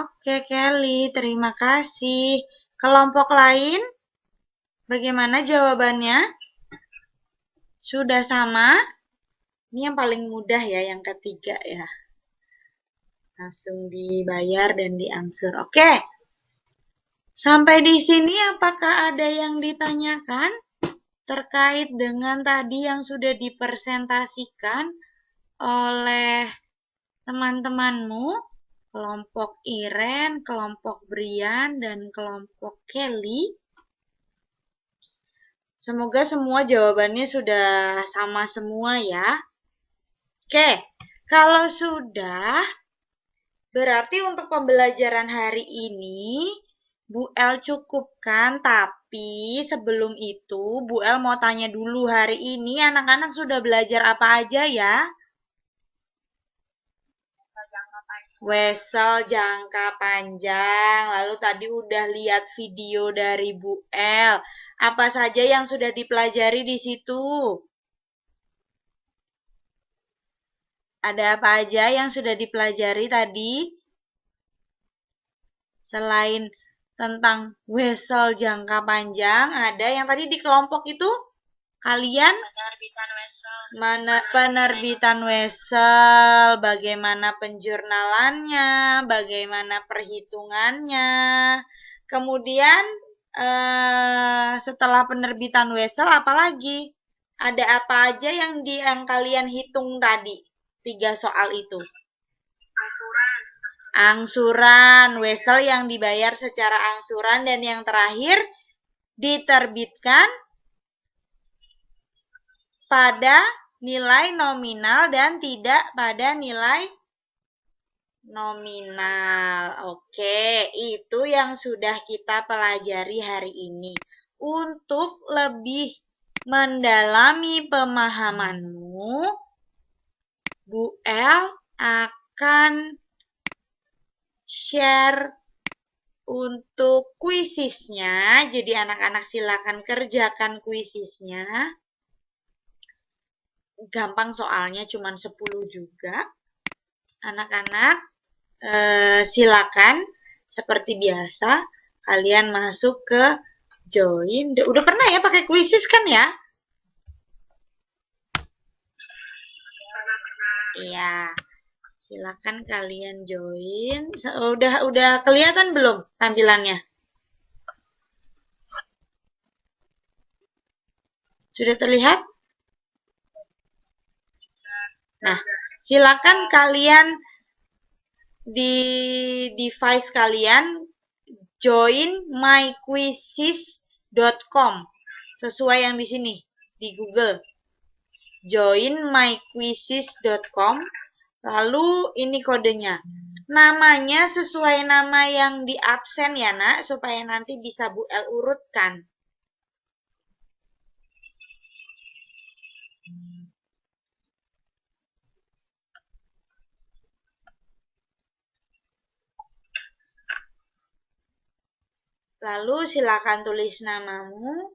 Oke, Kelly, terima kasih. Kelompok lain, bagaimana jawabannya? Sudah sama? Ini yang paling mudah ya, yang ketiga ya. Langsung dibayar dan diangsur. Oke. Sampai di sini apakah ada yang ditanyakan terkait dengan tadi yang sudah dipresentasikan oleh teman-temanmu? Kelompok Iren, kelompok Brian, dan kelompok Kelly. Semoga semua jawabannya sudah sama semua ya. Oke, kalau sudah, berarti untuk pembelajaran hari ini, Bu El cukupkan. Tapi sebelum itu, Bu El mau tanya dulu hari ini anak-anak sudah belajar apa aja ya? Wesel jangka panjang. Lalu tadi udah lihat video dari Bu El. Apa saja yang sudah dipelajari di situ? Ada apa aja yang sudah dipelajari tadi? Selain tentang wesel jangka panjang, ada yang tadi di kelompok itu? Kalian? Penerbitan wesel, bagaimana penjurnalannya, bagaimana perhitungannya. Kemudian setelah penerbitan wesel, apalagi? Ada apa aja yang kalian hitung tadi? 3 soal itu. Angsuran, wesel yang dibayar secara angsuran, dan yang terakhir diterbitkan pada nilai nominal dan tidak pada nilai nominal. Oke, itu yang sudah kita pelajari hari ini. Untuk lebih mendalami pemahamanmu, Bu El akan share untuk kuisisnya. Jadi anak-anak silakan kerjakan kuisisnya. Gampang soalnya, cuma 10 juga. Anak-anak silakan seperti biasa kalian masuk ke join. Udah pernah ya pakai kuisis kan ya? Iya. Silakan kalian join. Udah kelihatan belum tampilannya? Sudah terlihat? Nah, silakan kalian di device kalian join myquizzes.com sesuai yang di sini di Google. Join myquizzes.com. Lalu ini kodenya. Namanya sesuai nama yang di absen ya, Nak, supaya nanti bisa Bu El urutkan. Lalu silakan tulis namamu.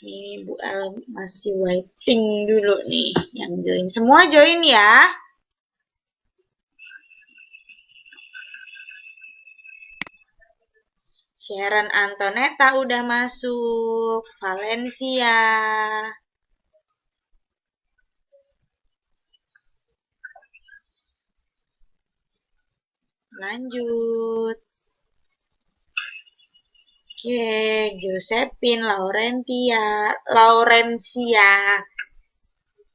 Ini Bu El masih waiting dulu nih yang join. Semua join ya. Sharon Antonetta udah masuk. Valencia. Lanjut. Oke, Josephine, Laurencia.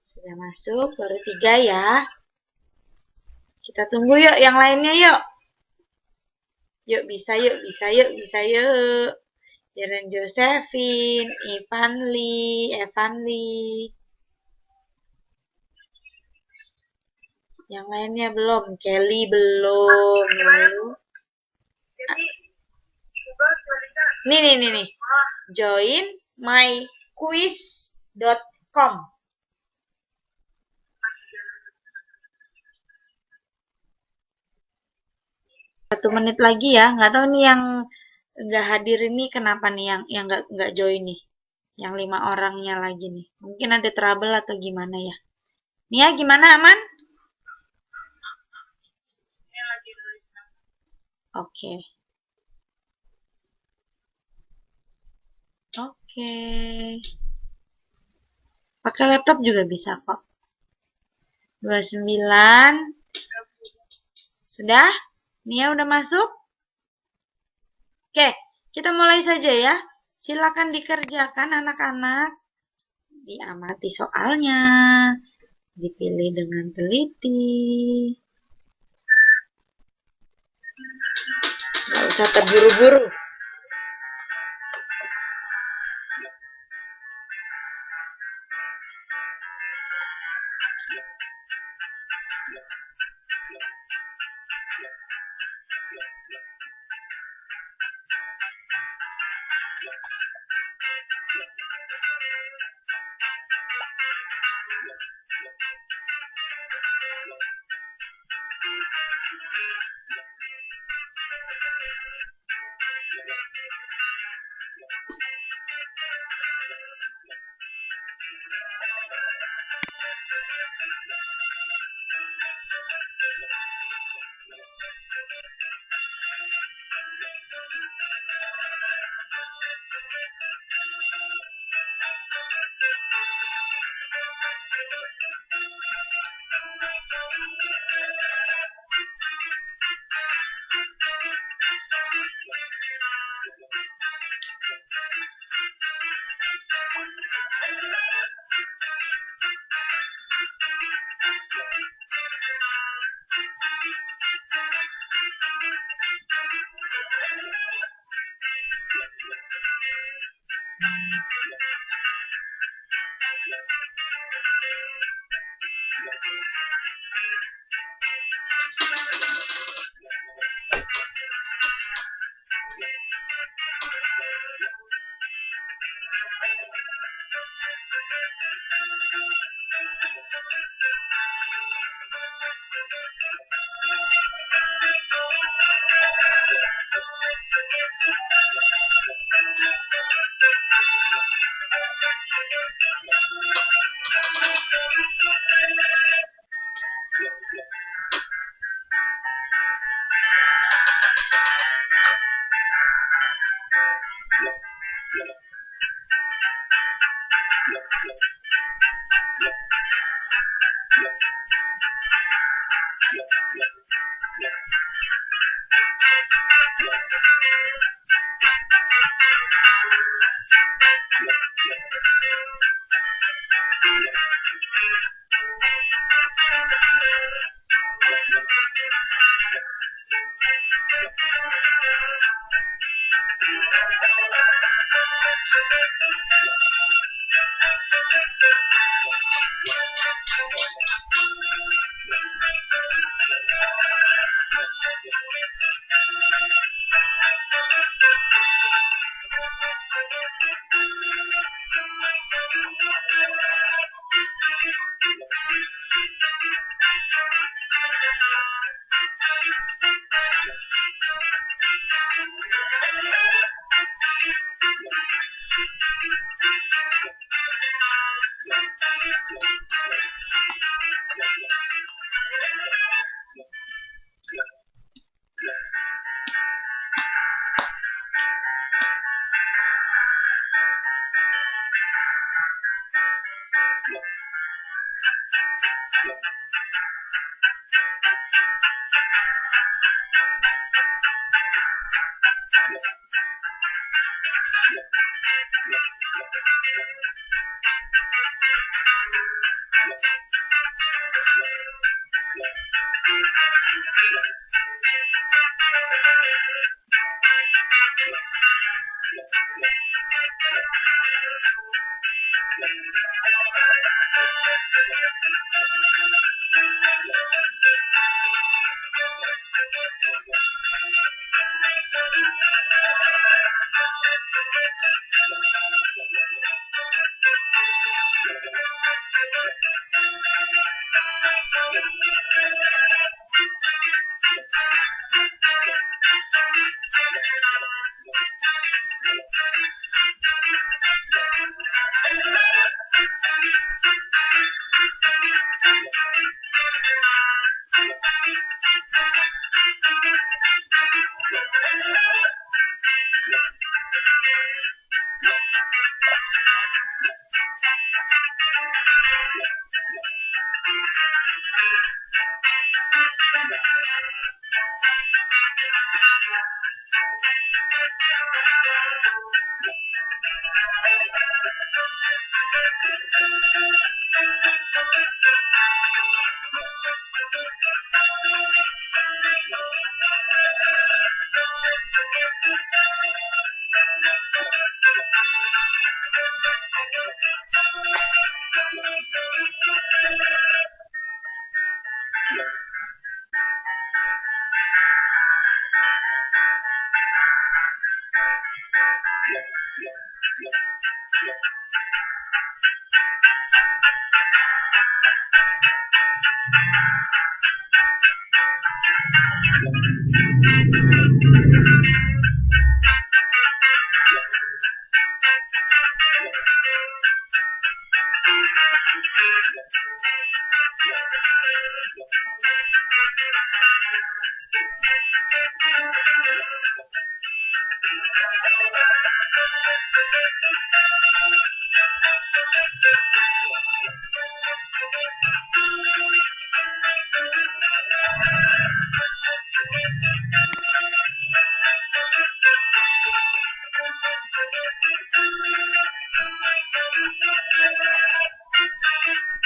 Sudah masuk, baru 3 ya. Kita tunggu yuk, yang lainnya yuk. Yuk, bisa yuk. Jaren Josephine, Evan Lee. Yang lainnya belum, Kelly belum. Lalu, nih. Join myquiz.com. 1 menit lagi ya. Nggak tahu nih yang nggak hadir ini kenapa nih yang nggak join nih. Yang 5 orangnya lagi nih. Mungkin ada trouble atau gimana ya. Nia gimana aman? Ini lagi nulis nama. Oke. Oke. Pakai laptop juga bisa kok. 29. Sudah? Nia udah masuk? Oke, kita mulai saja ya. Silakan dikerjakan anak-anak. Diamati soalnya. Dipilih dengan teliti. Nggak usah terburu-buru.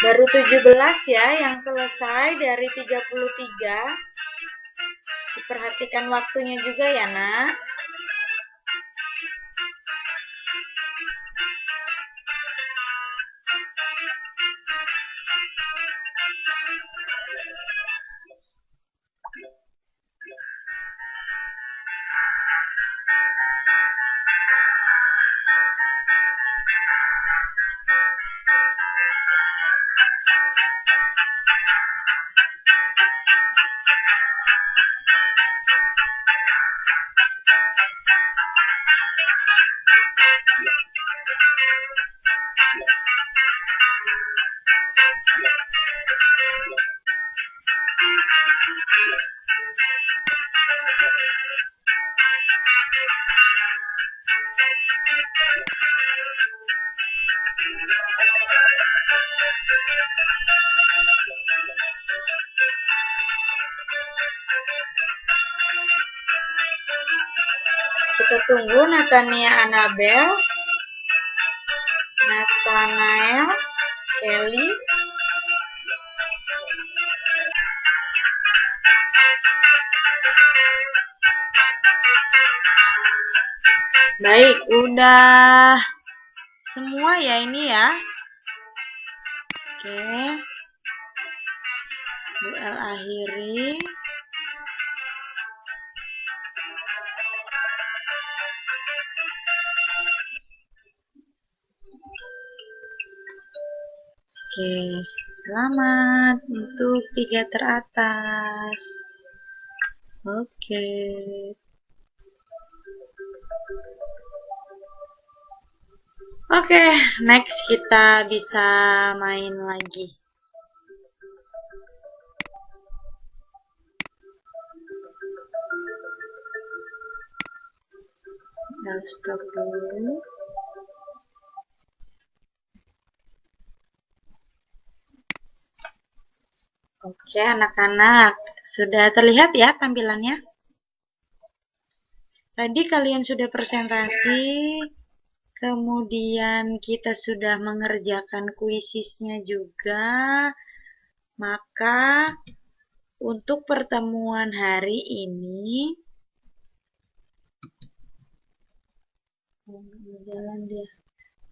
Baru 17 ya yang selesai dari 33. Diperhatikan waktunya juga ya, Nak. Kita tunggu Natania Annabel, Nathanael, Kelly. Baik, udah semua ya ini ya. Oke. Bu El akhiri. Oke, selamat untuk 3 teratas. Oke. Oke, next kita bisa main lagi. Nah, stop dulu. Oke, anak-anak, sudah terlihat ya tampilannya? Tadi kalian sudah presentasi, kemudian kita sudah mengerjakan kuisisnya juga. Maka untuk pertemuan hari ini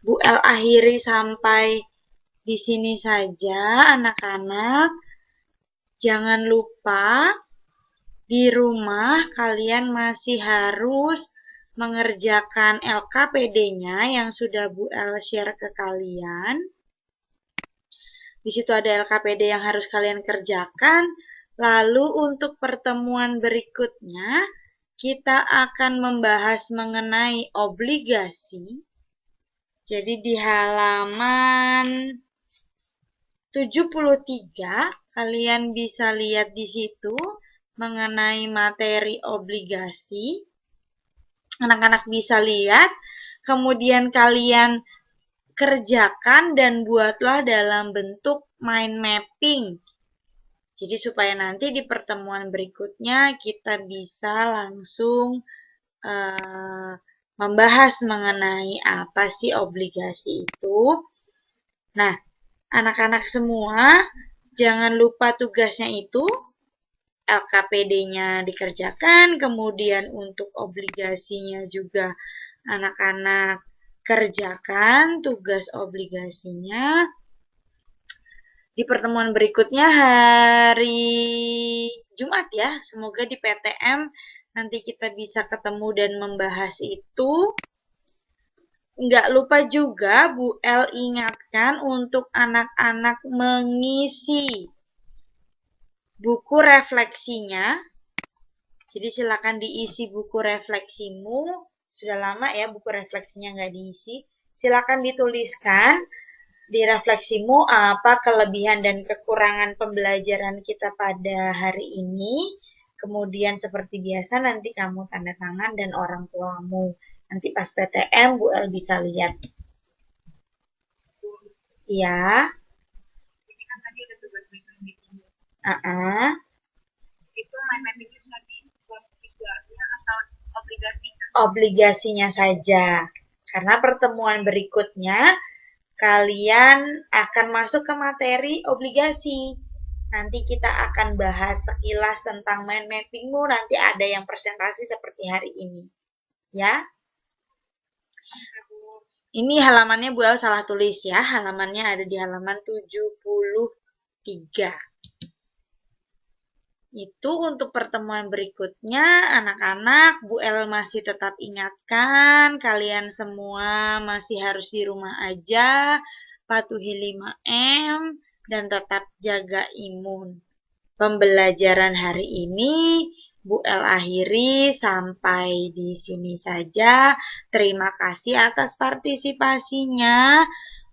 Bu El akhiri sampai di sini saja, anak-anak. Jangan lupa di rumah kalian masih harus mengerjakan LKPD-nya yang sudah Bu El share ke kalian. Di situ ada LKPD yang harus kalian kerjakan. Lalu untuk pertemuan berikutnya, kita akan membahas mengenai obligasi. Jadi di halaman 73, kalian bisa lihat di situ mengenai materi obligasi. Anak-anak bisa lihat, kemudian kalian kerjakan dan buatlah dalam bentuk mind mapping. Jadi supaya nanti di pertemuan berikutnya kita bisa langsung membahas mengenai apa sih obligasi itu. Nah, Anak-anak semua, jangan lupa tugasnya itu, LKPD-nya dikerjakan, kemudian untuk obligasinya juga anak-anak kerjakan tugas obligasinya. Di pertemuan berikutnya hari Jumat ya, semoga di PTM nanti kita bisa ketemu dan membahas itu. Nggak lupa juga Bu El ingatkan untuk anak-anak mengisi buku refleksinya. Jadi silakan diisi buku refleksimu. Sudah lama ya buku refleksinya nggak diisi. Silakan dituliskan di refleksimu apa kelebihan dan kekurangan pembelajaran kita pada hari ini. Kemudian seperti biasa nanti kamu tanda tangan dan orang tuamu. Nanti pas PTM Bu El bisa lihat. Iya. Ini kan tadi ada tugas mind mapping. Itu mind mapping itu tadi buat tujuannya atau obligasinya? Obligasinya saja. Karena pertemuan berikutnya kalian akan masuk ke materi obligasi. Nanti kita akan bahas sekilas tentang mind mappingmu. Nanti ada yang presentasi seperti hari ini. Ya. Ini halamannya Bu El salah tulis ya. Halamannya ada di halaman 73. Itu untuk pertemuan berikutnya, anak-anak, Bu El masih tetap ingatkan, kalian semua masih harus di rumah aja, patuhi 5M, dan tetap jaga imun. Pembelajaran hari ini Bu El akhiri sampai di sini saja. Terima kasih atas partisipasinya.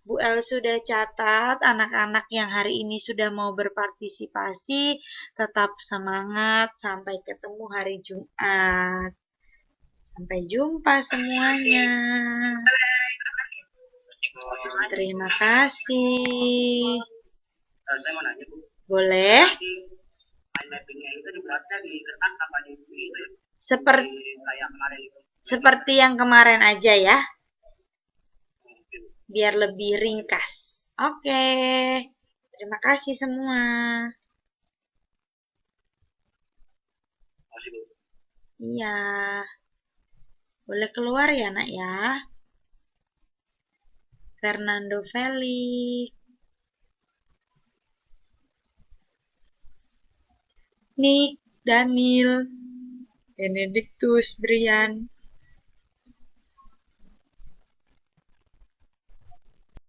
Bu El sudah catat anak-anak yang hari ini sudah mau berpartisipasi. Tetap semangat. Sampai ketemu hari Jumat. Sampai jumpa semuanya. Terima kasih. Saya mau nanya, Bu. Boleh. Mind mappingnya itu dibuatnya di kertas apa di buku itu? Seperti kayak kemarin itu. Seperti yang kemarin aja ya. Biar lebih ringkas. Oke. Terima kasih semua. Masih, Bu. Iya. Boleh keluar ya, Nak ya. Fernando Felix. Nick, Daniel, Benedictus, Brian.